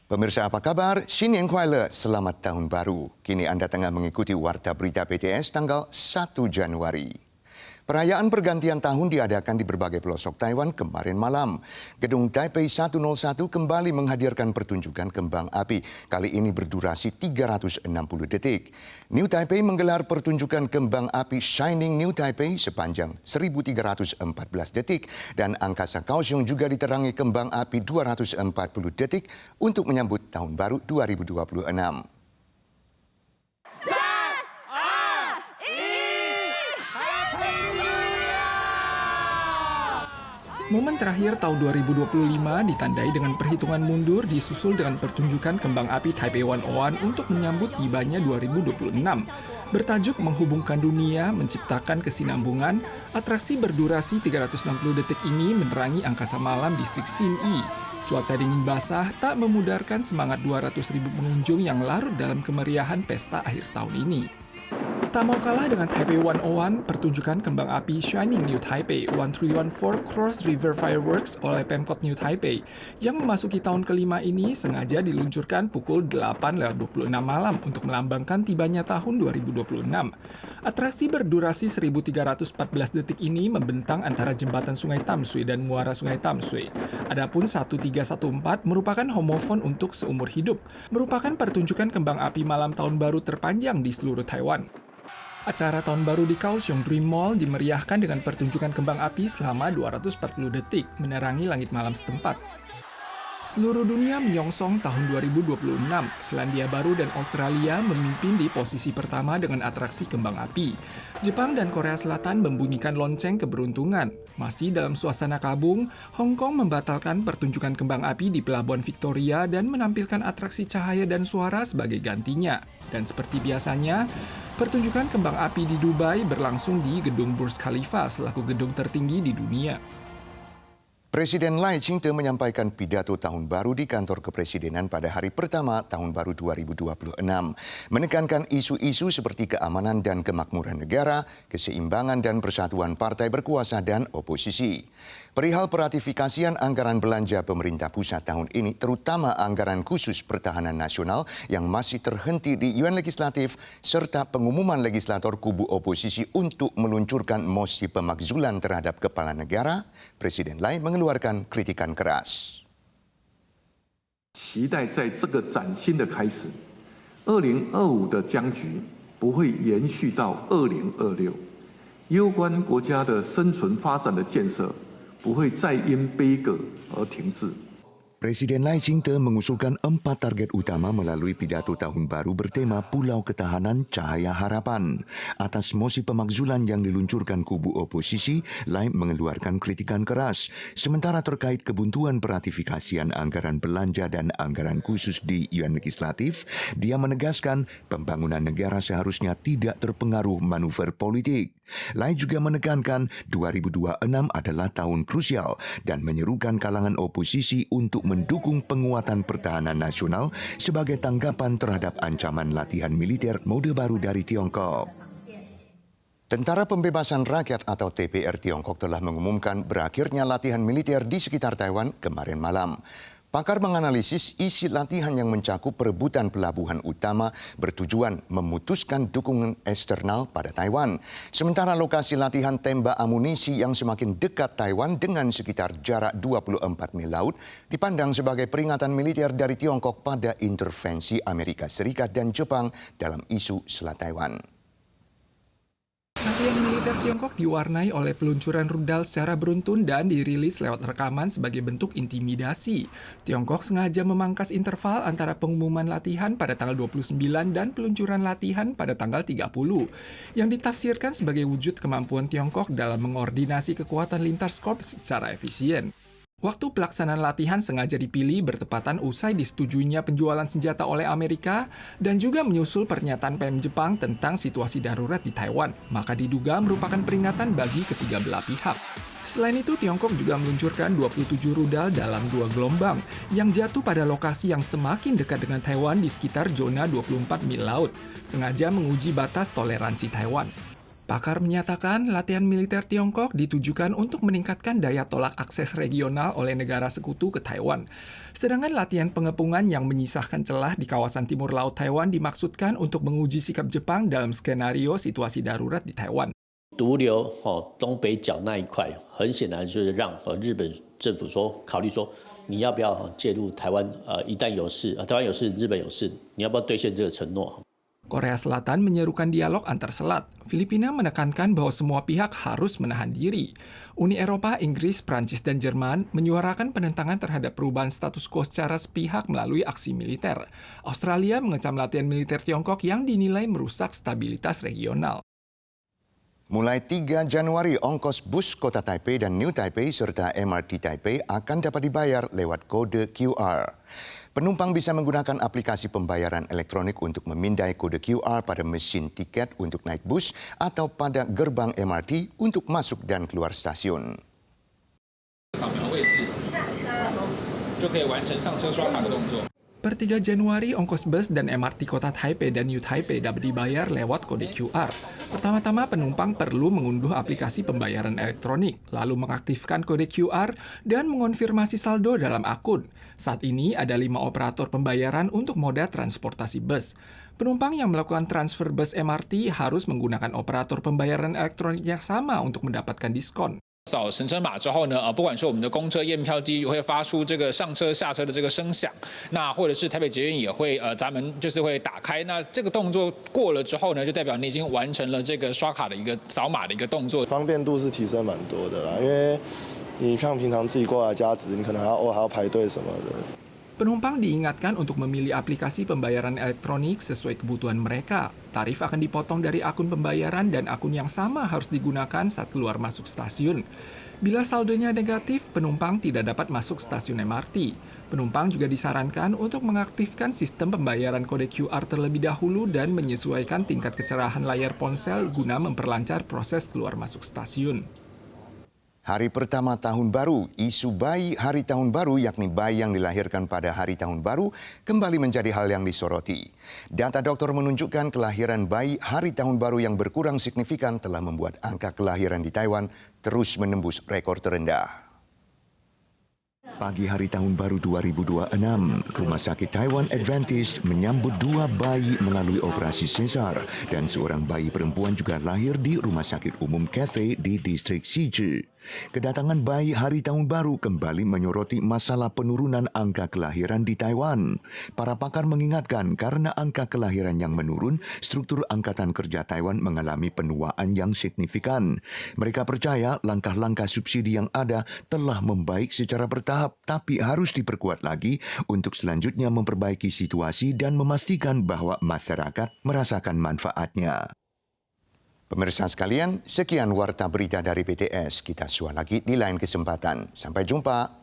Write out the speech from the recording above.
Pemirsa apa kabar? Xinian Kuai selamat tahun baru. Kini Anda tengah mengikuti Warta Berita BTS tanggal 1 Januari. Perayaan pergantian tahun diadakan di berbagai pelosok Taiwan kemarin malam. Gedung Taipei 101 kembali menghadirkan pertunjukan kembang api. Kali ini berdurasi 360 detik. New Taipei menggelar pertunjukan kembang api Shining New Taipei sepanjang 1314 detik. Dan Angkasa Kaohsiung juga diterangi kembang api 240 detik untuk menyambut tahun baru 2026. Momen terakhir tahun 2025 ditandai dengan perhitungan mundur disusul dengan pertunjukan kembang api Taipei 101 untuk menyambut tibanya 2026. Bertajuk Menghubungkan Dunia, Menciptakan Kesinambungan, atraksi berdurasi 360 detik ini menerangi angkasa malam distrik Xinyi. Cuaca dingin basah tak memudarkan semangat 200.000 pengunjung yang larut dalam kemeriahan pesta akhir tahun ini. Tak mau kalah dengan Taipei 101, pertunjukan kembang api Shining New Taipei 1314 Cross River Fireworks oleh Pemkot New Taipei yang memasuki tahun kelima ini sengaja diluncurkan pukul 8.26 malam untuk melambangkan tibanya tahun 2026. Atraksi berdurasi 1314 detik ini membentang antara jembatan Sungai Tamsui dan muara Sungai Tamsui. Adapun 1314 merupakan homofon untuk seumur hidup, merupakan pertunjukan kembang api malam tahun baru terpanjang di seluruh Taiwan. Acara Tahun Baru di Kaohsiung Dream Mall dimeriahkan dengan pertunjukan kembang api selama 240 detik menerangi langit malam setempat. Seluruh dunia menyongsong tahun 2026. Selandia Baru dan Australia memimpin di posisi pertama dengan atraksi kembang api. Jepang dan Korea Selatan membunyikan lonceng keberuntungan. Masih dalam suasana kabung, Hong Kong membatalkan pertunjukan kembang api di Pelabuhan Victoria dan menampilkan atraksi cahaya dan suara sebagai gantinya. Dan seperti biasanya, pertunjukan kembang api di Dubai berlangsung di Gedung Burj Khalifa selaku gedung tertinggi di dunia. Presiden Lai Ching-te menyampaikan pidato tahun baru di kantor kepresidenan pada hari pertama tahun baru 2026. Menekankan isu-isu seperti keamanan dan kemakmuran negara, keseimbangan dan persatuan partai berkuasa dan oposisi. Perihal peratifikasian anggaran belanja pemerintah pusat tahun ini, terutama anggaran khusus pertahanan nasional yang masih terhenti di Yuan Legislatif, serta pengumuman legislator kubu oposisi untuk meluncurkan mosi pemakzulan terhadap kepala negara, Presiden Lai mengeluarkan kritikan keras. 期待在这个崭新的开始 ,2025 的僵局不会延续到2026。攸关国家的生存发展的建设 不会再因悲歌而停滞。 Presiden Lai Ching-te mengusulkan 4 target utama melalui pidato tahun baru bertema Pulau Ketahanan Cahaya Harapan. Atas mosi pemakzulan yang diluncurkan kubu oposisi, Lai mengeluarkan kritikan keras. Sementara terkait kebuntuan peratifikasian anggaran belanja dan anggaran khusus di Yuan Legislatif, dia menegaskan pembangunan negara seharusnya tidak terpengaruh manuver politik. Lai juga menekankan 2026 adalah tahun krusial dan menyerukan kalangan oposisi untuk mendukung penguatan pertahanan nasional sebagai tanggapan terhadap ancaman latihan militer mode baru dari Tiongkok. Tentara Pembebasan Rakyat atau TPR Tiongkok telah mengumumkan berakhirnya latihan militer di sekitar Taiwan kemarin malam. Pakar menganalisis isi latihan yang mencakup perebutan pelabuhan utama bertujuan memutuskan dukungan eksternal pada Taiwan. Sementara lokasi latihan tembak amunisi yang semakin dekat Taiwan dengan sekitar jarak 24 mil laut dipandang sebagai peringatan militer dari Tiongkok pada intervensi Amerika Serikat dan Jepang dalam isu Selat Taiwan. Latihan militer Tiongkok diwarnai oleh peluncuran rudal secara beruntun dan dirilis lewat rekaman sebagai bentuk intimidasi. Tiongkok sengaja memangkas interval antara pengumuman latihan pada tanggal 29 dan peluncuran latihan pada tanggal 30, yang ditafsirkan sebagai wujud kemampuan Tiongkok dalam mengordinasi kekuatan lintas korps secara efisien. Waktu pelaksanaan latihan sengaja dipilih bertepatan usai disetujuinya penjualan senjata oleh Amerika dan juga menyusul pernyataan PM Jepang tentang situasi darurat di Taiwan, maka diduga merupakan peringatan bagi ketiga belah pihak. Selain itu, Tiongkok juga meluncurkan 27 rudal dalam 2 gelombang yang jatuh pada lokasi yang semakin dekat dengan Taiwan di sekitar zona 24 mil laut, sengaja menguji batas toleransi Taiwan. Pakar menyatakan latihan militer Tiongkok ditujukan untuk meningkatkan daya tolak akses regional oleh negara sekutu ke Taiwan. Sedangkan latihan pengepungan yang menyisahkan celah di kawasan timur laut Taiwan dimaksudkan untuk menguji sikap Jepang dalam skenario situasi darurat di Taiwan. 独留东北角那一块，很显然就是让日本政府考虑说，你要不要介入台湾？一旦有事，台湾有事，日本有事，你要不要兑现这个承诺？ Korea Selatan menyerukan dialog antar selat. Filipina menekankan bahwa semua pihak harus menahan diri. Uni Eropa, Inggris, Prancis, dan Jerman menyuarakan penentangan terhadap perubahan status quo secara sepihak melalui aksi militer. Australia mengecam latihan militer Tiongkok yang dinilai merusak stabilitas regional. Mulai 3 Januari, ongkos bus Kota Taipei dan New Taipei serta MRT Taipei akan dapat dibayar lewat kode QR. Penumpang bisa menggunakan aplikasi pembayaran elektronik untuk memindai kode QR pada mesin tiket untuk naik bus atau pada gerbang MRT untuk masuk dan keluar stasiun. Per 3 Januari, ongkos bus dan MRT Kota Taipei dan New Taipei dapat dibayar lewat kode QR. Pertama-tama, penumpang perlu mengunduh aplikasi pembayaran elektronik, lalu mengaktifkan kode QR dan mengonfirmasi saldo dalam akun. Saat ini ada 5 operator pembayaran untuk moda transportasi bus. Penumpang yang melakukan transfer bus MRT harus menggunakan operator pembayaran elektronik yang sama untuk mendapatkan diskon. 扫乘车码之后呢，不管是我们的公车验票机会发出这个上车下车的这个声响，那或者是台北捷运也会闸门就是会打开，那这个动作过了之后呢，就代表你已经完成了这个刷卡的一个扫码的一个动作。方便度是提升蛮多的啦，因为你像平常自己过来加值，你可能还要排队什么的。 Penumpang diingatkan untuk memilih aplikasi pembayaran elektronik sesuai kebutuhan mereka. Tarif akan dipotong dari akun pembayaran dan akun yang sama harus digunakan saat keluar masuk stasiun. Bila saldonya negatif, penumpang tidak dapat masuk stasiun MRT. Penumpang juga disarankan untuk mengaktifkan sistem pembayaran kode QR terlebih dahulu dan menyesuaikan tingkat kecerahan layar ponsel guna memperlancar proses keluar masuk stasiun. Hari pertama tahun baru, isu bayi hari tahun baru yakni bayi yang dilahirkan pada hari tahun baru kembali menjadi hal yang disoroti. Data dokter menunjukkan kelahiran bayi hari tahun baru yang berkurang signifikan telah membuat angka kelahiran di Taiwan terus menembus rekor terendah. Pagi hari tahun baru 2026, Rumah Sakit Taiwan Adventist menyambut 2 bayi melalui operasi sesar dan seorang bayi perempuan juga lahir di Rumah Sakit Umum Cathay di distrik Shiji. Kedatangan bayi hari tahun baru kembali menyoroti masalah penurunan angka kelahiran di Taiwan. Para pakar mengingatkan karena angka kelahiran yang menurun, struktur angkatan kerja Taiwan mengalami penuaan yang signifikan. Mereka percaya langkah-langkah subsidi yang ada telah membaik secara bertahap, tapi harus diperkuat lagi untuk selanjutnya memperbaiki situasi dan memastikan bahwa masyarakat merasakan manfaatnya. Pemirsa sekalian, sekian warta berita dari PTS. Kita sua lagi di lain kesempatan. Sampai jumpa.